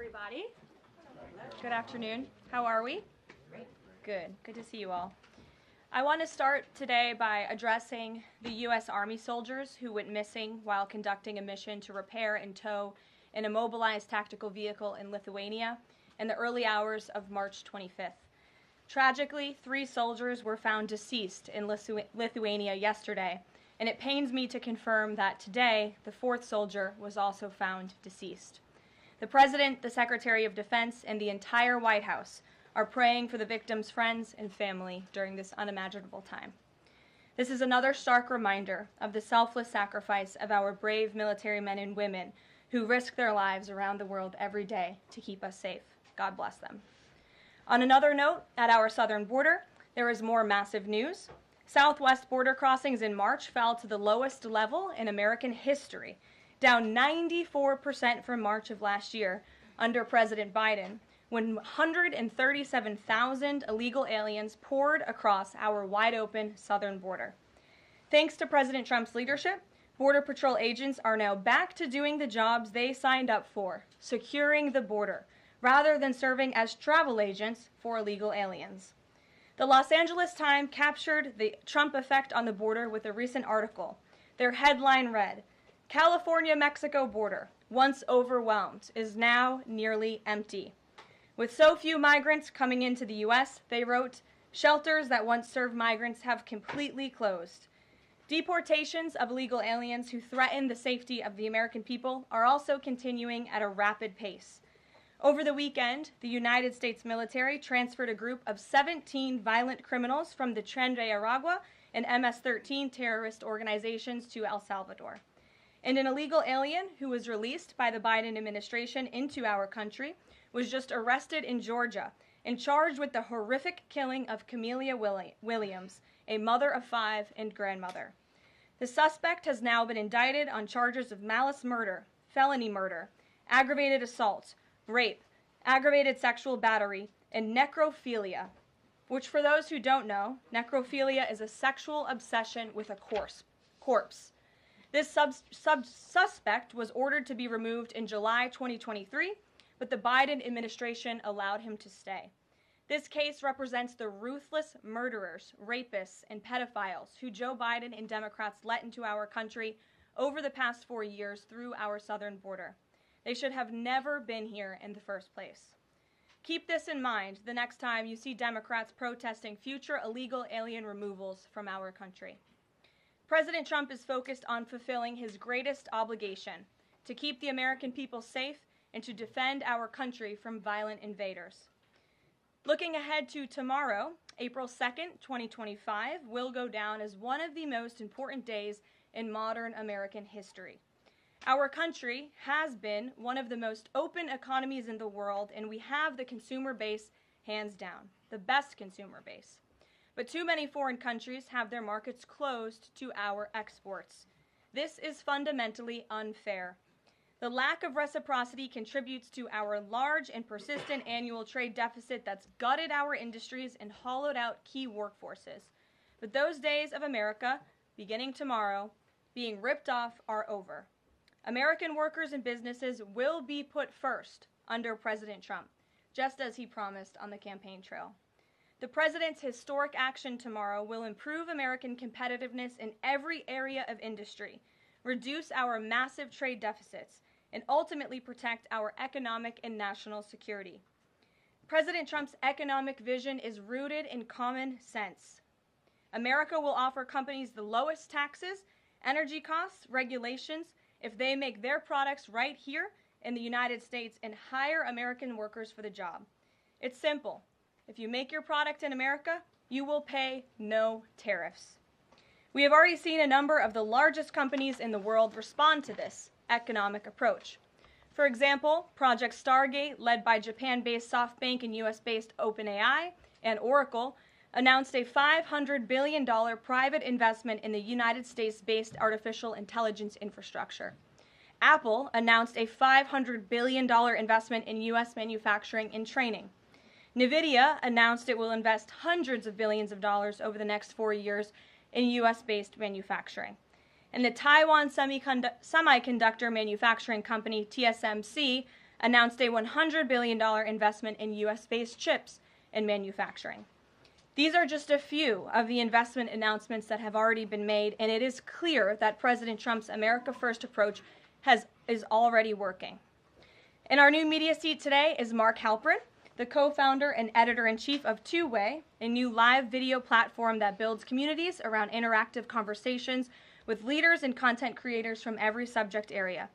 everybody. Good afternoon. How are we? Great. Good. Good to see you all. I want to start today by addressing the U.S. Army soldiers who went missing while conducting a mission to repair and tow an immobilized tactical vehicle in Lithuania in the early hours of March 25th. Tragically, 3 soldiers were found deceased in Lithuania yesterday, and it pains me to confirm that today the 4th soldier was also found deceased. The President, the Secretary of Defense, and the entire White House are praying for the victims' friends and family during this unimaginable time. This is another stark reminder of the selfless sacrifice of our brave military men and women who risk their lives around the world every day to keep us safe. God bless them. On another note, at our southern border, there is more massive news. Southwest border crossings in March fell to the lowest level in American history, down 94% from March of last year under President Biden, when 137,000 illegal aliens poured across our wide-open southern border. Thanks to President Trump's leadership, Border Patrol agents are now back to doing the jobs they signed up for, securing the border, rather than serving as travel agents for illegal aliens. The Los Angeles Times captured the Trump effect on the border with a recent article. Their headline read, "California-Mexico border, once overwhelmed, is now nearly empty." With so few migrants coming into the U.S., they wrote, "Shelters that once served migrants have completely closed." Deportations of illegal aliens who threaten the safety of the American people are also continuing at a rapid pace. Over the weekend, the United States military transferred a group of 17 violent criminals from the Tren de Aragua and MS-13 terrorist organizations to El Salvador. And an illegal alien who was released by the Biden administration into our country was just arrested in Georgia and charged with the horrific killing of Camelia Williams, a mother of 5 and grandmother. The suspect has now been indicted on charges of malice murder, felony murder, aggravated assault, rape, aggravated sexual battery, and necrophilia, which, for those who don't know, necrophilia is a sexual obsession with a corpse. This suspect was ordered to be removed in July 2023, but the Biden administration allowed him to stay. This case represents the ruthless murderers, rapists, and pedophiles who Joe Biden and Democrats let into our country over the past 4 years through our southern border. They should have never been here in the first place. Keep this in mind the next time you see Democrats protesting future illegal alien removals from our country. President Trump is focused on fulfilling his greatest obligation, to keep the American people safe and to defend our country from violent invaders. Looking ahead to tomorrow, April 2nd, 2025, will go down as one of the most important days in modern American history. Our country has been one of the most open economies in the world, and we have the consumer base hands down, the best consumer base. But too many foreign countries have their markets closed to our exports. This is fundamentally unfair. The lack of reciprocity contributes to our large and persistent annual trade deficit that's gutted our industries and hollowed out key workforces. But those days of America, beginning tomorrow, being ripped off are over. American workers and businesses will be put first under President Trump, just as he promised on the campaign trail. The President's historic action tomorrow will improve American competitiveness in every area of industry, reduce our massive trade deficits, and ultimately protect our economic and national security. President Trump's economic vision is rooted in common sense. America will offer companies the lowest taxes, energy costs, regulations, if they make their products right here in the United States and hire American workers for the job. It's simple. If you make your product in America, you will pay no tariffs. We have already seen a number of the largest companies in the world respond to this economic approach. For example, Project Stargate, led by Japan-based SoftBank and US-based OpenAI and Oracle, announced a $500 billion private investment in the United States-based artificial intelligence infrastructure. Apple announced a $500 billion investment in U.S. manufacturing and training. NVIDIA announced it will invest hundreds of billions of dollars over the next 4 years in U.S.-based manufacturing. And the Taiwan semiconductor manufacturing company TSMC announced a $100 billion investment in U.S.-based chips and manufacturing. These are just a few of the investment announcements that have already been made, and it is clear that President Trump's America First approach is already working. In our new media seat today is Mark Halperin, the co-founder and editor-in-chief of Two Way, a new live video platform that builds communities around interactive conversations with leaders and content creators from every subject area.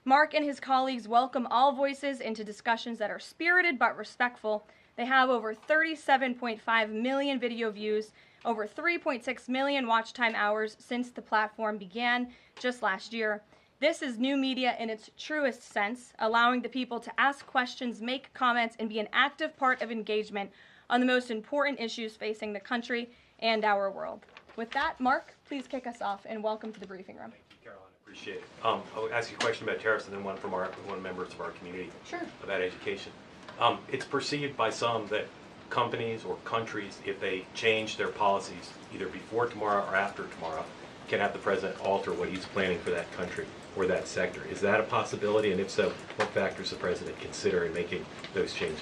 Mark and his colleagues welcome all voices into discussions that are spirited but respectful. They have over 37.5 million video views, over 3.6 million watch time hours since the platform began just last year. This is new media in its truest sense, allowing the people to ask questions, make comments, and be an active part of engagement on the most important issues facing the country and our world. With that, Mark, please kick us off and welcome to the briefing room. Thank you, Karoline. Appreciate it. I'll ask you a question about tariffs and then one from one members of our community. Sure. About education. It's perceived by some that companies or countries, if they change their policies either before tomorrow or after tomorrow, can have the president alter what he's planning for that country or that sector. Is that a possibility? And if so, what factors the president consider in making those changes?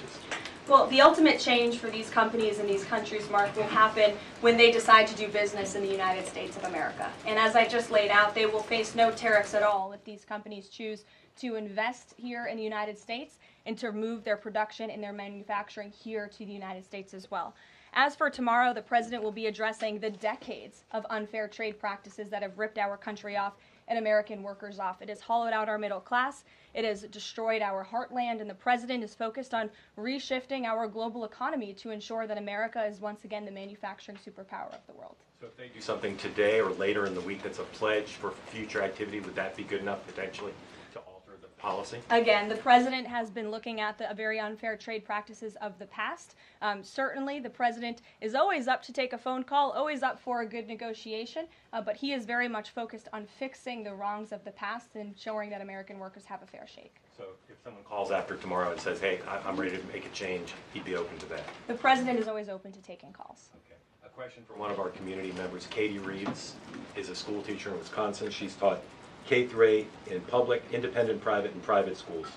Well, the ultimate change for these companies and these countries, Mark, will happen when they decide to do business in the United States of America. And as I just laid out, they will face no tariffs at all if these companies choose to invest here in the United States and to move their production and their manufacturing here to the United States as well. As for tomorrow, the president will be addressing the decades of unfair trade practices that have ripped our country off and American workers off. It has hollowed out our middle class. It has destroyed our heartland, and the president is focused on reshifting our global economy to ensure that America is once again the manufacturing superpower of the world. So if they do something today or later in the week that's a pledge for future activity, would that be good enough potentially to alter the policy? Again, the president has been looking at the very unfair trade practices of the past. Certainly, the president is always up to take a phone call, always up for a good negotiation, but he is very much focused on fixing the wrongs of the past and ensuring that American workers have a fair shake. So if someone calls after tomorrow and says, hey, I'm ready to make a change, he'd be open to that? The president is always open to taking calls. Okay. A question from one of our community members. Katie Reeves is a school teacher in Wisconsin. She's taught K-8 in public, independent, private, and private schools.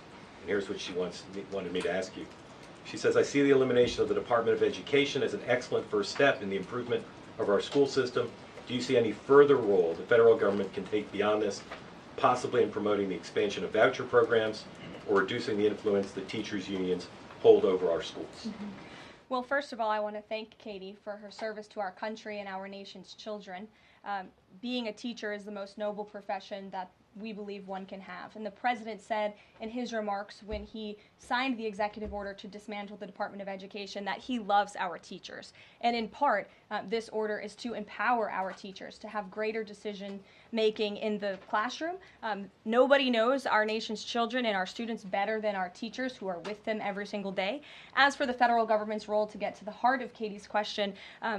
And here's what she wanted me to ask you. She says, I see the elimination of the Department of Education as an excellent first step in the improvement of our school system. Do you see any further role the federal government can take beyond this, possibly in promoting the expansion of voucher programs or reducing the influence that teachers' unions hold over our schools? Mm-hmm. Well, first of all, I want to thank Katie for her service to our country and our nation's children. Being a teacher is the most noble profession that we believe one can have. And the president said in his remarks when he signed the executive order to dismantle the Department of Education that he loves our teachers. And in part, this order is to empower our teachers to have greater decision making in the classroom. Nobody knows our nation's children and our students better than our teachers who are with them every single day. As for the federal government's role, to get to the heart of Katie's question,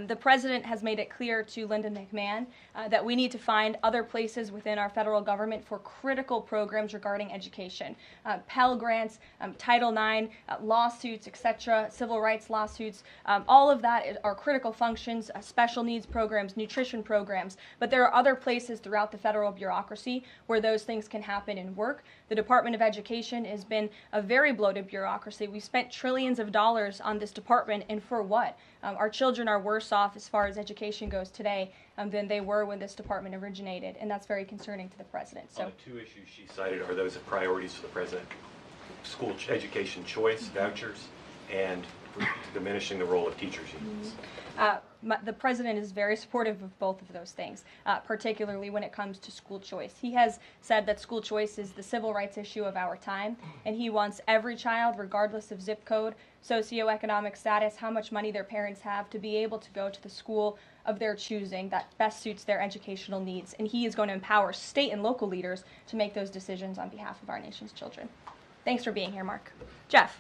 the president has made it clear to Linda McMahon that we need to find other places within our federal government for critical programs regarding education. Pell Grants, Title IX, lawsuits, etc., civil rights lawsuits, all of that are critical functions, special needs programs, nutrition programs, but there are other places throughout the federal bureaucracy where those things can happen and work. The Department of Education has been a very bloated bureaucracy. We've spent trillions of dollars on this department, and for what? Our children are worse off as far as education goes today than they were when this department originated, and that's very concerning to the president. So, the two issues she cited, are those priorities for the president? School education choice, vouchers, and diminishing the role of teachers' unions. The president is very supportive of both of those things, particularly when it comes to school choice. He has said that school choice is the civil rights issue of our time, and he wants every child, regardless of zip code, socioeconomic status, how much money their parents have, to be able to go to the school of their choosing that best suits their educational needs. And he is going to empower state and local leaders to make those decisions on behalf of our nation's children. Thanks for being here, Mark. Jeff.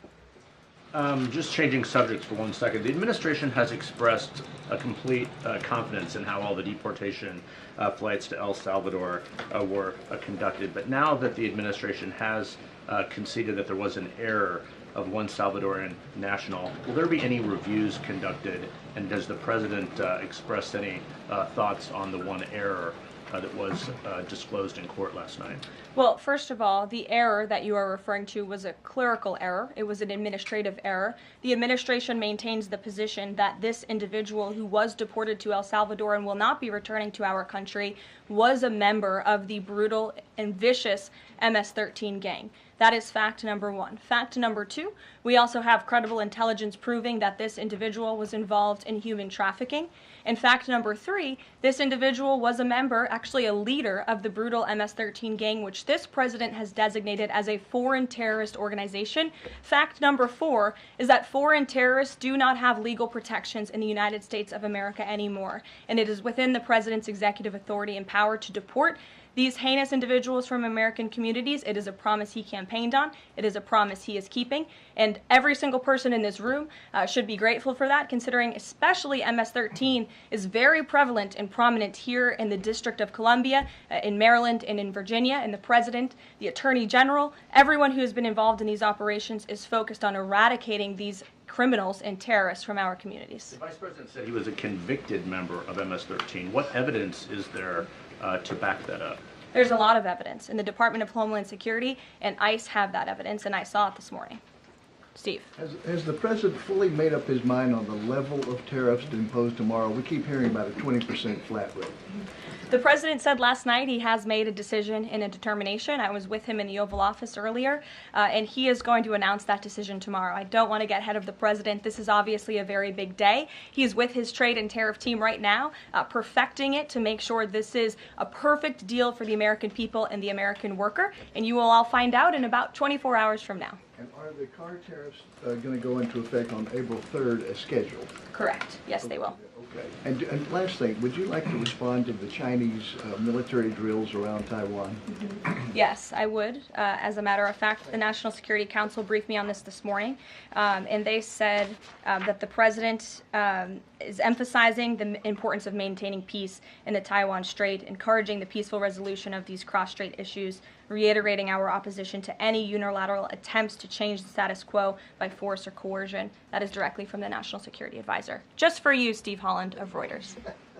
Just changing subjects for 1 second. The administration has expressed a complete confidence in how all the deportation flights to El Salvador were conducted. But now that the administration has conceded that there was an error of one Salvadoran national, will there be any reviews conducted? And does the president express any thoughts on the one error that was disclosed in court last night? Well, first of all, the error that you are referring to was a clerical error. It was an administrative error. The administration maintains the position that this individual who was deported to El Salvador and will not be returning to our country was a member of the brutal and vicious MS-13 gang. That is fact number one. Fact number two, we also have credible intelligence proving that this individual was involved in human trafficking. And fact number three, this individual was a member, actually a leader of the brutal MS-13 gang, which this president has designated as a foreign terrorist organization. Fact number four is that foreign terrorists do not have legal protections in the United States of America anymore. And it is within the president's executive authority and power to deport these heinous individuals from American communities. It is a promise he campaigned on. It is a promise he is keeping. And every single person in this room should be grateful for that, considering especially MS-13 is very prevalent and prominent here in the District of Columbia, in Maryland, and in Virginia. And the president, the attorney general, everyone who has been involved in these operations is focused on eradicating these criminals and terrorists from our communities. The vice president said he was a convicted member of MS-13. What evidence is there to back that up? There's a lot of evidence, and the Department of Homeland Security and ICE have that evidence, and I saw it this morning. Steve. Has the president fully made up his mind on the level of tariffs to impose tomorrow? We keep hearing about a 20% flat rate. The president said last night he has made a decision and a determination. I was with him in the Oval Office earlier, and he is going to announce that decision tomorrow. I don't want to get ahead of the president. This is obviously a very big day. He's with his trade and tariff team right now, perfecting it to make sure this is a perfect deal for the American people and the American worker, and you will all find out in about 24 hours from now. And are the car tariffs going to go into effect on April 3rd as scheduled? Correct. Yes, they will. Okay. And last thing, would you like to respond to the Chinese military drills around Taiwan? Yes, I would. As a matter of fact, the National Security Council briefed me on this morning, and they said that the president is emphasizing the importance of maintaining peace in the Taiwan Strait, encouraging the peaceful resolution of these cross-strait issues, reiterating our opposition to any unilateral attempts to change the status quo by force or coercion. That is directly from the National Security Advisor. Just for you, Steve Holland of Reuters.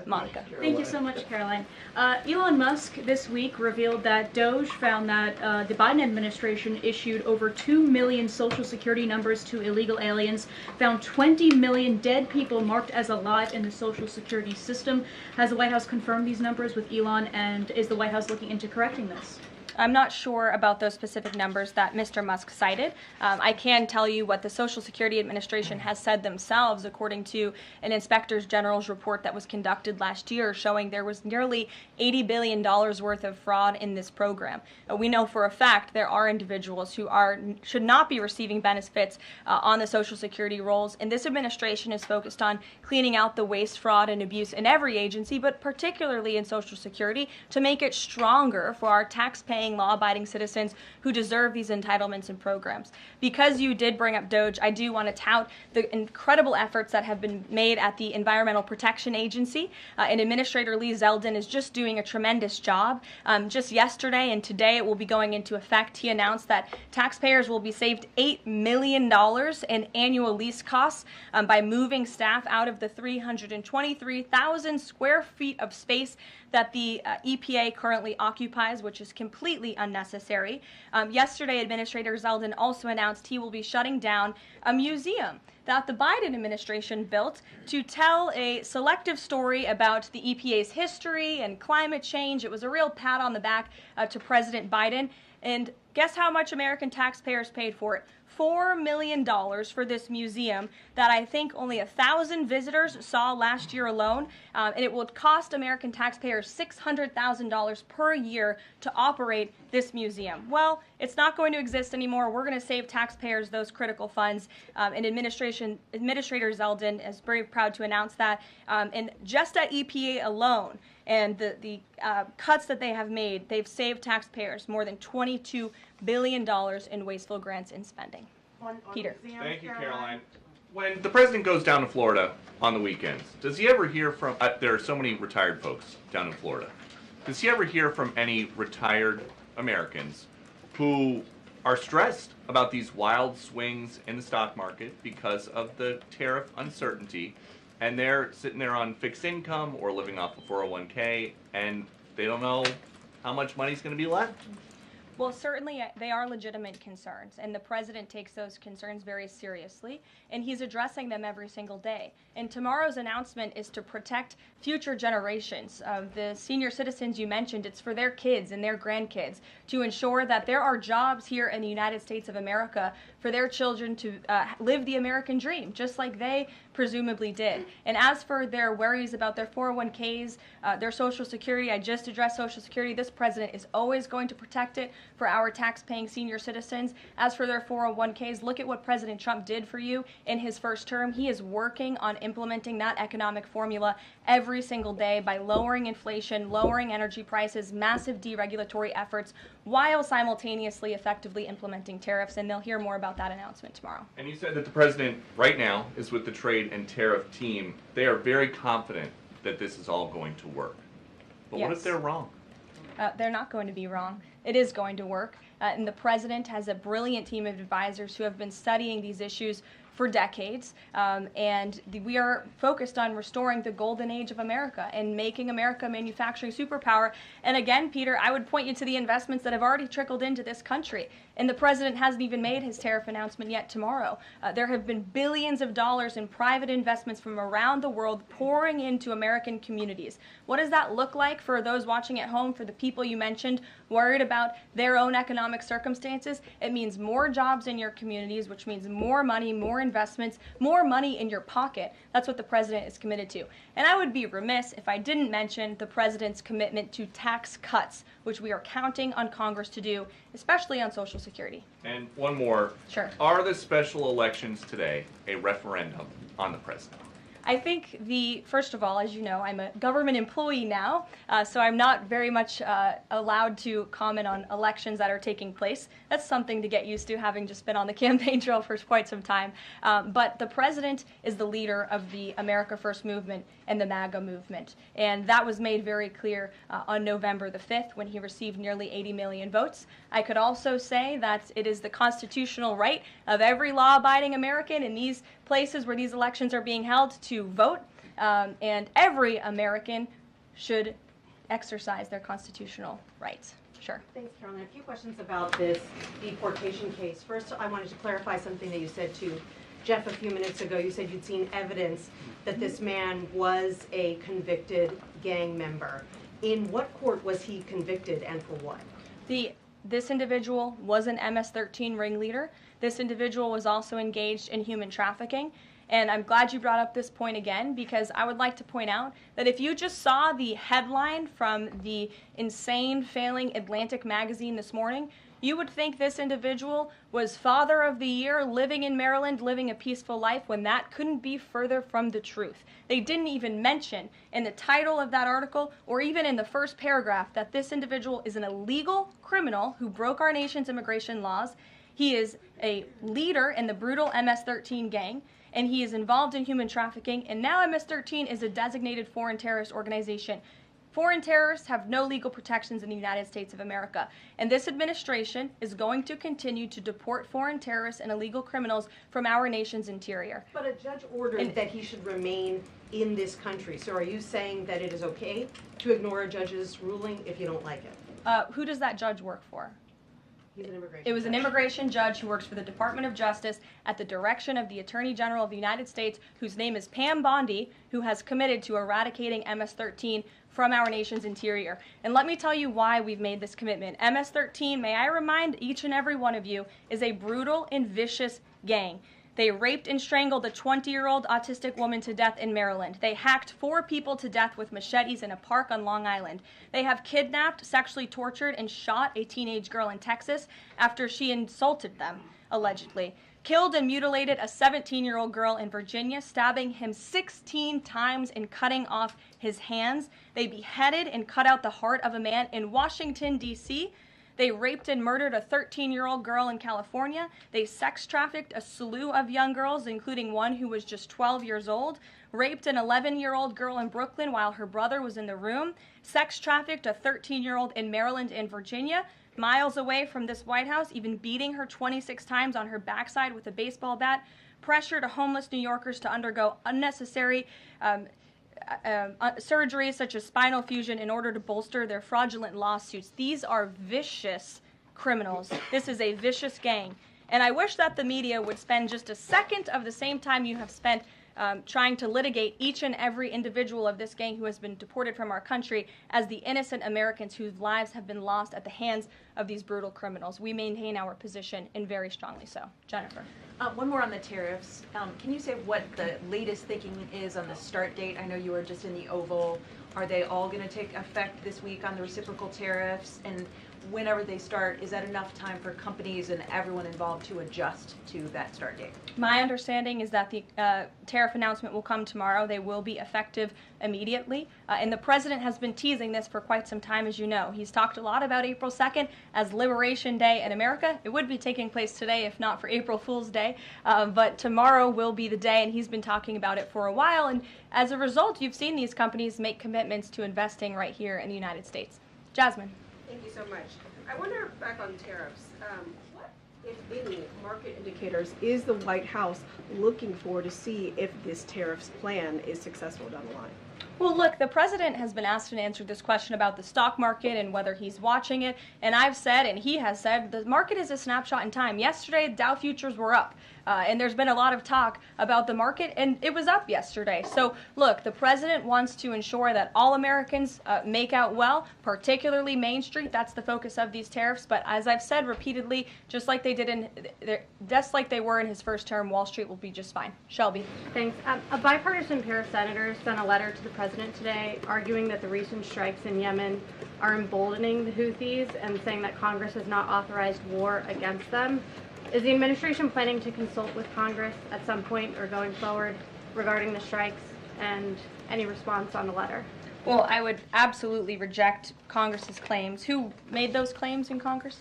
Monica. Thank you so much, Caroline. Elon Musk this week revealed that Doge found that the Biden administration issued over 2 million Social Security numbers to illegal aliens, found 20 million dead people marked as alive in the Social Security system. Has the White House confirmed these numbers with Elon, and is the White House looking into correcting this? I'm not sure about those specific numbers that Mr. Musk cited. I can tell you what the Social Security Administration has said themselves, according to an Inspector General's report that was conducted last year, showing there was nearly $80 billion worth of fraud in this program. We know for a fact there are individuals who should not be receiving benefits on the Social Security rolls, and this administration is focused on cleaning out the waste, fraud, and abuse in every agency, but particularly in Social Security, to make it stronger for our tax-paying, law-abiding citizens who deserve these entitlements and programs. Because you did bring up Doge, I do want to tout the incredible efforts that have been made at the Environmental Protection Agency, and Administrator Lee Zeldin is just doing a tremendous job. Just yesterday and today it will be going into effect. He announced that taxpayers will be saved $8 million in annual lease costs by moving staff out of the 323,000 square feet of space that the EPA currently occupies, which is completely unnecessary. Yesterday, Administrator Zeldin also announced he will be shutting down a museum that the Biden administration built to tell a selective story about the EPA's history and climate change. It was a real pat on the back to President Biden. And guess how much American taxpayers paid for it? $4 million for this museum that I think only 1,000 visitors saw last year alone, and it will cost American taxpayers $600,000 per year to operate this museum. Well, it's not going to exist anymore. We're going to save taxpayers those critical funds, and Administrator Zeldin is very proud to announce that. And just at EPA alone, and the cuts that they have made, they've saved taxpayers more than $22 billion in wasteful grants and spending. Peter. Thank you, Caroline. When the president goes down to Florida on the weekends, does he ever hear from, there are so many retired folks down in Florida, does he ever hear from any retired Americans who are stressed about these wild swings in the stock market because of the tariff uncertainty, and they're sitting there on fixed income or living off a 401k, and They don't know how much money's going to be left. Well, certainly they are legitimate concerns, and the president takes those concerns very seriously, and he's addressing them every single day. And tomorrow's announcement is to protect future generations of the senior citizens you mentioned. It's for their kids and their grandkids to ensure that there are jobs here in the United States of America for their children to live the American dream, just like they presumably did. And as for their worries about their 401ks, their Social Security, I just addressed Social Security. This president is always going to protect it for our tax-paying senior citizens. As for their 401ks, look at what President Trump did for you in his first term. He is working on implementing that economic formula every single day by lowering inflation, lowering energy prices, massive deregulatory efforts, while simultaneously effectively implementing tariffs. And they'll hear more about that announcement tomorrow. And you said that the president right now is with the trade and tariff team. They are very confident that this is all going to work. But what if they're wrong? They're not going to be wrong. It is going to work. And the president has a brilliant team of advisors who have been studying these issues for decades. We are focused on restoring the golden age of America and making America a manufacturing superpower. And again, Peter, I would point you to the investments that have already trickled into this country. And the president hasn't even made his tariff announcement yet tomorrow. There have been billions of dollars in private investments from around the world pouring into American communities. What does that look like for those watching at home, for the people you mentioned worried about their own economic circumstances? It means more jobs in your communities, which means more money, more investments, more money in your pocket. That's what the president is committed to. And I would be remiss if I didn't mention the president's commitment to tax cuts, which we are counting on Congress to do, especially on Social Security. And one more. Sure. Are the special elections today a referendum on the president? I think first of all, as you know, I'm a government employee now, so I'm not very much allowed to comment on elections that are taking place. That's something to get used to, having just been on the campaign trail for quite some time. But the president is the leader of the America First movement and the MAGA movement. And that was made very clear on November the 5th when he received nearly 80 million votes. I could also say that it is the constitutional right of every law-abiding American in these places where these elections are being held to vote, and every American should exercise their constitutional rights. Sure. Thanks, Karoline. A few questions about this deportation case. First, I wanted to clarify something that you said to Jeff a few minutes ago. You said you'd seen evidence that this man was a convicted gang member. In what court was he convicted and for what? This individual was an MS-13 ringleader. This individual was also engaged in human trafficking. And I'm glad you brought up this point again, because I would like to point out that if you just saw the headline from the insane, failing Atlantic magazine this morning, you would think this individual was Father of the Year, living in Maryland, living a peaceful life, when that couldn't be further from the truth. They didn't even mention in the title of that article, or even in the first paragraph, that this individual is an illegal criminal who broke our nation's immigration laws. He is a leader in the brutal MS-13 gang, and he is involved in human trafficking, and now MS-13 is a designated foreign terrorist organization. Foreign terrorists have no legal protections in the United States of America, and this administration is going to continue to deport foreign terrorists and illegal criminals from our nation's interior. But a judge ordered that he should remain in this country. So are you saying that it is okay to ignore a judge's ruling if you don't like it? Who does that judge work for? He's an immigration It was an judge. immigration judge who works for the Department of Justice at the direction of the Attorney General of the United States, whose name is Pam Bondi, who has committed to eradicating MS-13 from our nation's interior. And let me tell you why we've made this commitment. MS-13, may I remind each and every one of you, is a brutal and vicious gang. They raped and strangled a 20-year-old autistic woman to death in Maryland. They hacked 4 people to death with machetes in a park on Long Island. They have kidnapped, sexually tortured, and shot a teenage girl in Texas after she insulted them, allegedly. Killed and mutilated a 17-year-old girl in Virginia, stabbing him 16 times and cutting off his hands. They beheaded and cut out the heart of a man in Washington, D.C., They raped and murdered a 13-year-old girl in California. They sex trafficked a slew of young girls, including one who was just 12 years old. Raped an 11-year-old girl in Brooklyn while her brother was in the room. Sex trafficked a 13-year-old in Maryland and Virginia, miles away from this White House, even beating her 26 times on her backside with a baseball bat. Pressured homeless New Yorkers to undergo unnecessary surgeries such as spinal fusion in order to bolster their fraudulent lawsuits. These are vicious criminals. This is a vicious gang. And I wish that the media would spend just a second of the same time you have spent trying to litigate each and every individual of this gang who has been deported from our country as the innocent Americans whose lives have been lost at the hands of these brutal criminals. We maintain our position, and very strongly so. Jennifer. One more on the tariffs. Can you say what the latest thinking is on the start date? I know you were just in the Oval. Are they all going to take effect this week on the reciprocal tariffs? And whenever they start, is that enough time for companies and everyone involved to adjust to that start date? My understanding is that the tariff announcement will come tomorrow. They will be effective immediately. And the president has been teasing this for quite some time, as you know. He's talked a lot about April 2nd as Liberation Day in America. It would be taking place today if not for April Fool's Day. But tomorrow will be the day, and he's been talking about it for a while. And as a result, you've seen these companies make commitments to investing right here in the United States. Jasmine. Thank you so much. I wonder, back on tariffs, what, if any, market indicators is the White House looking for to see if this tariffs plan is successful down the line? Well, look, the president has been asked and answered this question about the stock market and whether he's watching it. And I've said, and he has said, the market is a snapshot in time. Yesterday, Dow futures were up. And there's been a lot of talk about the market, and it was up yesterday. So, look, the president wants to ensure that all Americans make out well, particularly Main Street. That's the focus of these tariffs. But as I've said repeatedly, just like they were in his first term, Wall Street will be just fine. Shelby. Thanks. A bipartisan pair of senators sent a letter to the president today arguing that the recent strikes in Yemen are emboldening the Houthis and saying that Congress has not authorized war against them. Is the administration planning to consult with Congress at some point or going forward regarding the strikes, and any response on the letter? Well, I would absolutely reject Congress's claims. Who made those claims in Congress?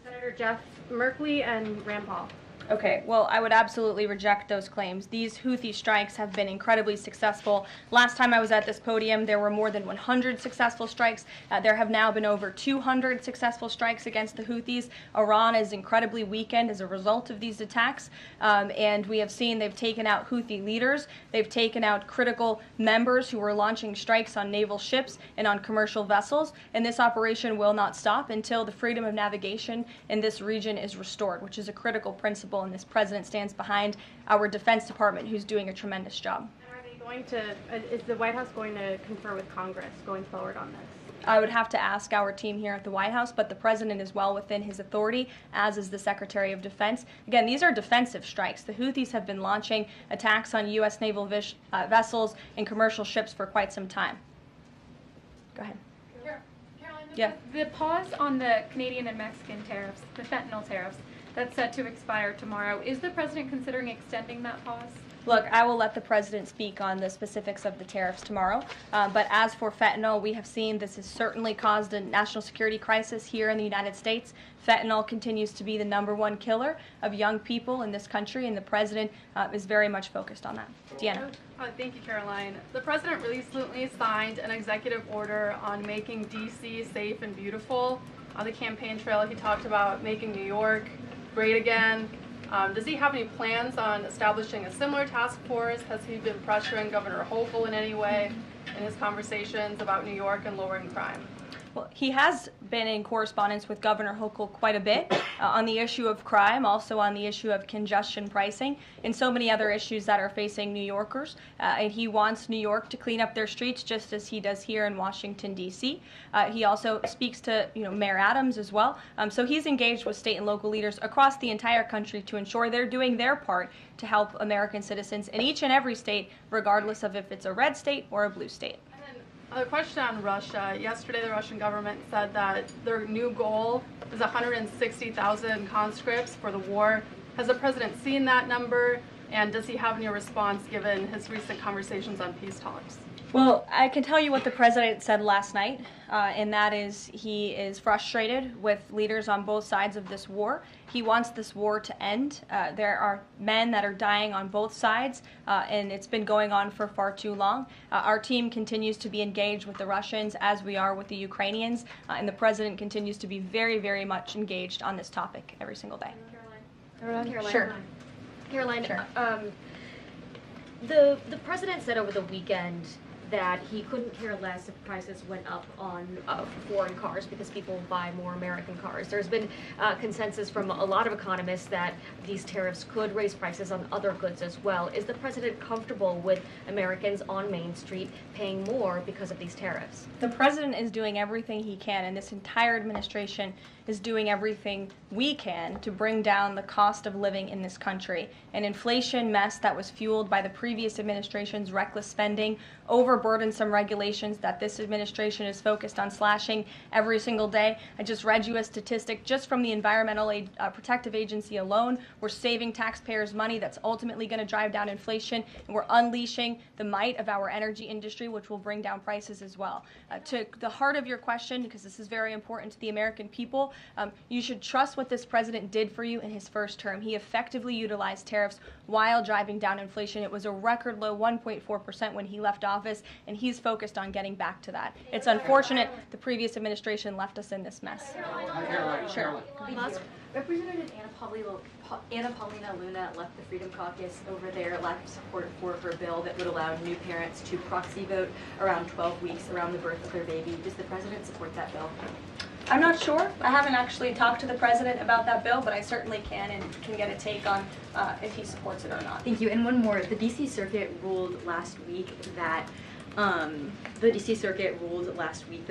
Senator Jeff Merkley and Rand Paul. Okay, well, I would absolutely reject those claims. These Houthi strikes have been incredibly successful. Last time I was at this podium, there were more than 100 successful strikes. There have now been over 200 successful strikes against the Houthis. Iran is incredibly weakened as a result of these attacks, and we have seen they've taken out Houthi leaders. They've taken out critical members who were launching strikes on naval ships and on commercial vessels, and this operation will not stop until the freedom of navigation in this region is restored, which is a critical principle. And this president stands behind our Defense Department, who's doing a tremendous job. Are they going to, is the White House going to confer with Congress going forward on this? I would have to ask our team here at the White House, but the president is well within his authority, as is the Secretary of Defense. Again, these are defensive strikes. The Houthis have been launching attacks on U.S. naval vessels and commercial ships for quite some time. Go ahead. Karoline, Yeah. The pause on the Canadian and Mexican tariffs, the fentanyl tariffs, that's set to expire tomorrow. Is the president considering extending that pause? Look, I will let the president speak on the specifics of the tariffs tomorrow. But as for fentanyl, we have seen this has certainly caused a national security crisis here in the United States. Fentanyl continues to be the #1 killer of young people in this country, and the president is very much focused on that. Deanna. Thank you, Caroline. The president recently signed an executive order on making D.C. safe and beautiful. On the campaign trail, he talked about making New York great again. Does he have any plans on establishing a similar task force? Has he been pressuring Governor Hochul in any way in his conversations about New York and lowering crime? Well, he has been in correspondence with Governor Hochul quite a bit on the issue of crime, also on the issue of congestion pricing, and so many other issues that are facing New Yorkers. And he wants New York to clean up their streets just as he does here in Washington, D.C. He also speaks to Mayor Adams as well. So he's engaged with state and local leaders across the entire country to ensure they're doing their part to help American citizens in each and every state, regardless of if it's a red state or a blue state. A question on Russia. Yesterday, the Russian government said that their new goal is 160,000 conscripts for the war. Has the president seen that number, and does he have any response given his recent conversations on peace talks? Well, I can tell you what the president said last night, and that is he is frustrated with leaders on both sides of this war. He wants this war to end. There are men that are dying on both sides, and it's been going on for far too long. Our team continues to be engaged with the Russians as we are with the Ukrainians, and the president continues to be very, very much engaged on this topic every single day. Caroline? Sure. Caroline, Sure. The president said over the weekend that he couldn't care less if prices went up on foreign cars because people buy more American cars. There's been consensus from a lot of economists that these tariffs could raise prices on other goods as well. Is the president comfortable with Americans on Main Street paying more because of these tariffs? The president is doing everything he can, and this entire administration is doing everything we can to bring down the cost of living in this country. An inflation mess that was fueled by the previous administration's reckless spending, overburdensome regulations that this administration is focused on slashing every single day. I just read you a statistic just from the Environmental Protective Agency alone. We're saving taxpayers money that's ultimately going to drive down inflation, and we're unleashing the might of our energy industry, which will bring down prices as well. To the heart of your question, because this is very important to the American people, you should trust what this president did for you in his first term. He effectively utilized tariffs while driving down inflation. It was a record low 1.4% when he left office, and he's focused on getting back to that. It's unfortunate the previous administration left us in this mess. Sure. Representative Anna Paulina Luna left the Freedom Caucus over their lack of support for her bill that would allow new parents to proxy vote around 12 weeks around the birth of their baby. Does the president support that bill? I'm not sure. I haven't actually talked to the president about that bill, but I certainly can and can get a take on if he supports it or not. Thank you. And one more. The D.C. Circuit ruled last week that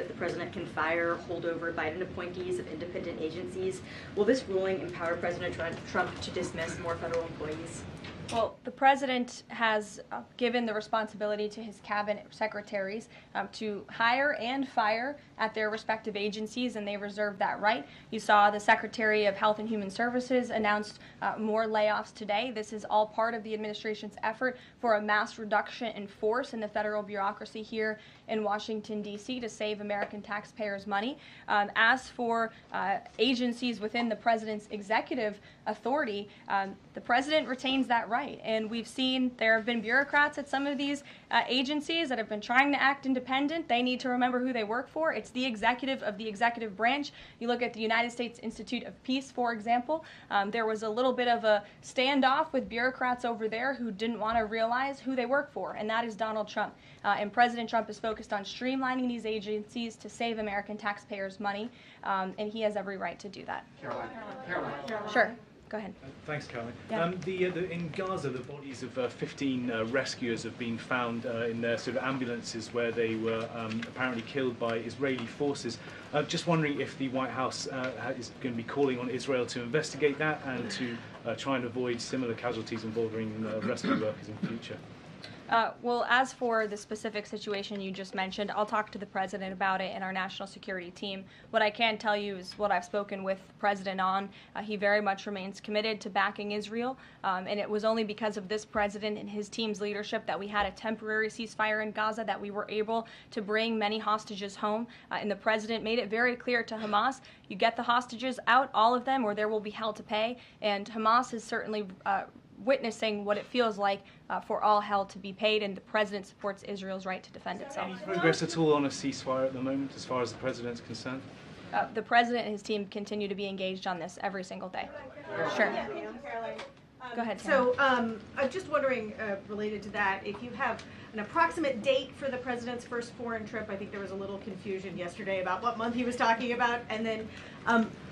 the president can fire holdover Biden appointees of independent agencies. Will this ruling empower President Trump to dismiss more federal employees? Well, the president has given the responsibility to his cabinet secretaries to hire and fire at their respective agencies, and they reserve that right. You saw the Secretary of Health and Human Services announced more layoffs today. This is all part of the administration's effort for a mass reduction in force in the federal bureaucracy here in Washington, D.C. to save American taxpayers money. As for agencies within the president's executive authority, the president retains that right. And we've seen there have been bureaucrats at some of these agencies that have been trying to act independent. They need to remember who they work for. It's the executive of the executive branch. You look at the United States Institute of Peace, for example. There was a little bit of a standoff with bureaucrats over there who didn't want to realize who they work for, and that is Donald Trump. And President Trump is focused on streamlining these agencies to save American taxpayers money, and he has every right to do that. Karoline. Sure. Go ahead. Thanks, Karoline. Yeah. In Gaza, the bodies of 15 rescuers have been found in their sort of ambulances where they were apparently killed by Israeli forces. Just wondering if the White House is going to be calling on Israel to investigate that and to try and avoid similar casualties involving rescue workers in the future. Well, as for the specific situation you just mentioned, I'll talk to the president about it and our national security team. What I can tell you is what I've spoken with the president on. He very much remains committed to backing Israel, and it was only because of this president and his team's leadership that we had a temporary ceasefire in Gaza, that we were able to bring many hostages home. And the president made it very clear to Hamas, you get the hostages out, all of them, or there will be hell to pay. And Hamas is certainly witnessing what it feels like for all hell to be paid, and the president supports Israel's right to defend itself. Any progress at all on a ceasefire at the moment, as far as the president's concerned? The president and his team continue to be engaged on this every single day. Sure. Go ahead, Sam. So I'm just wondering, related to that, if you have an approximate date for the president's first foreign trip. I think there was a little confusion yesterday about what month he was talking about. And then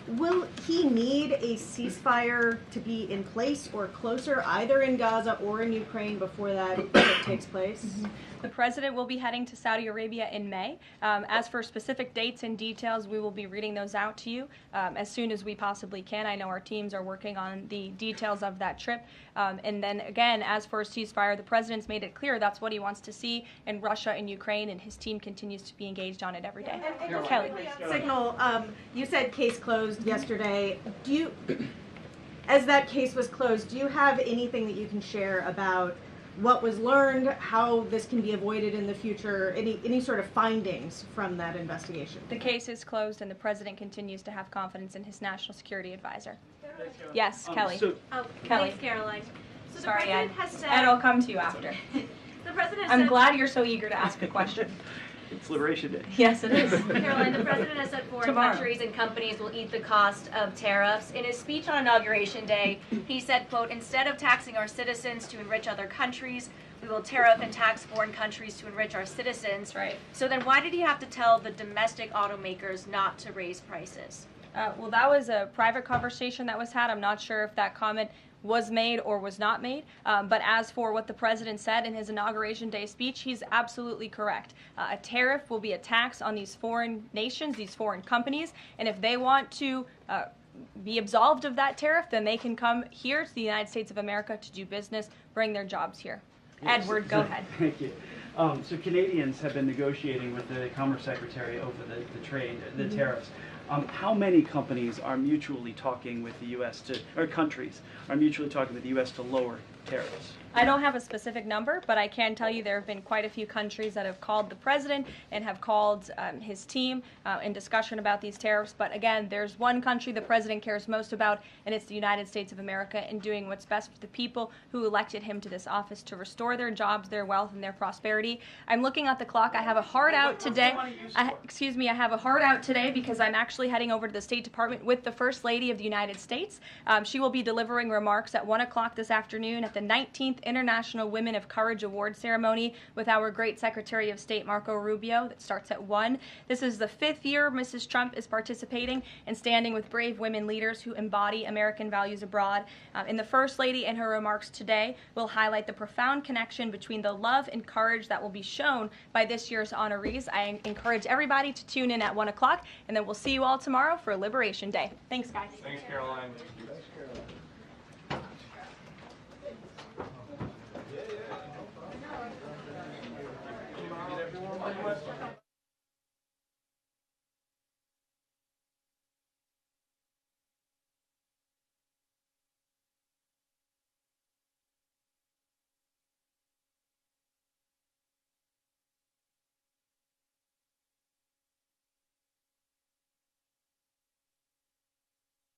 will he need a ceasefire to be in place or closer, either in Gaza or in Ukraine, before that takes place? Mm-hmm. The president will be heading to Saudi Arabia in May. As for specific dates and details, we will be reading those out to you as soon as we possibly can. I know our teams are working on the details of that trip. And then again, as for a ceasefire, the president's made it clear that's what he wants to see in Russia and Ukraine, and his team continues to be engaged on it every day. And Kelly. Signal, you said case closed yesterday. Do you, as that case was closed, do you have anything that you can share about what was learned, how this can be avoided in the future, any sort of findings from that investigation? The case is closed, and the president continues to have confidence in his national security advisor. Yes, Kelly. Kelly. Thanks, Karoline. So Sorry, the president Ed. has said... Ed, I'll come to you after. The president I'm said... glad you're so eager to ask a question. It's Liberation Day. Yes, it is. Caroline, the president has said foreign countries and companies will eat the cost of tariffs. In his speech on Inauguration Day, he said, quote, instead of taxing our citizens to enrich other countries, we will tariff and tax foreign countries to enrich our citizens. Right. So then why did he have to tell the domestic automakers not to raise prices? Well, that was a private conversation that was had. I'm not sure if that comment was made or was not made. But as for what the president said in his Inauguration Day speech, he's absolutely correct. A tariff will be a tax on these foreign nations, these foreign companies, and if they want to be absolved of that tariff, then they can come here to the United States of America to do business, bring their jobs here. Edward, go ahead. Thank you. So Canadians have been negotiating with the Commerce Secretary over the trade, the tariffs. How many companies are mutually talking with the U.S. or countries are mutually talking with the U.S. to lower tariffs? I don't have a specific number, but I can tell you there have been quite a few countries that have called the president and have called his team in discussion about these tariffs. But again, there's one country the president cares most about, and it's the United States of America, and doing what's best for the people who elected him to this office to restore their jobs, their wealth, and their prosperity. I'm looking at the clock. I have a hard out today. I have a hard out today because I'm actually heading over to the State Department with the First Lady of the United States. She will be delivering remarks at 1 o'clock this afternoon at the 19th International Women of Courage Award ceremony with our great Secretary of State Marco Rubio. That starts at 1. This is the 5th year Mrs. Trump is participating and standing with brave women leaders who embody American values abroad. And the First Lady in her remarks today will highlight the profound connection between the love and courage that will be shown by this year's honorees. I encourage everybody to tune in at 1 o'clock, and then we'll see you all tomorrow for Liberation Day. Thanks, guys. Thanks, Karoline. Everyone,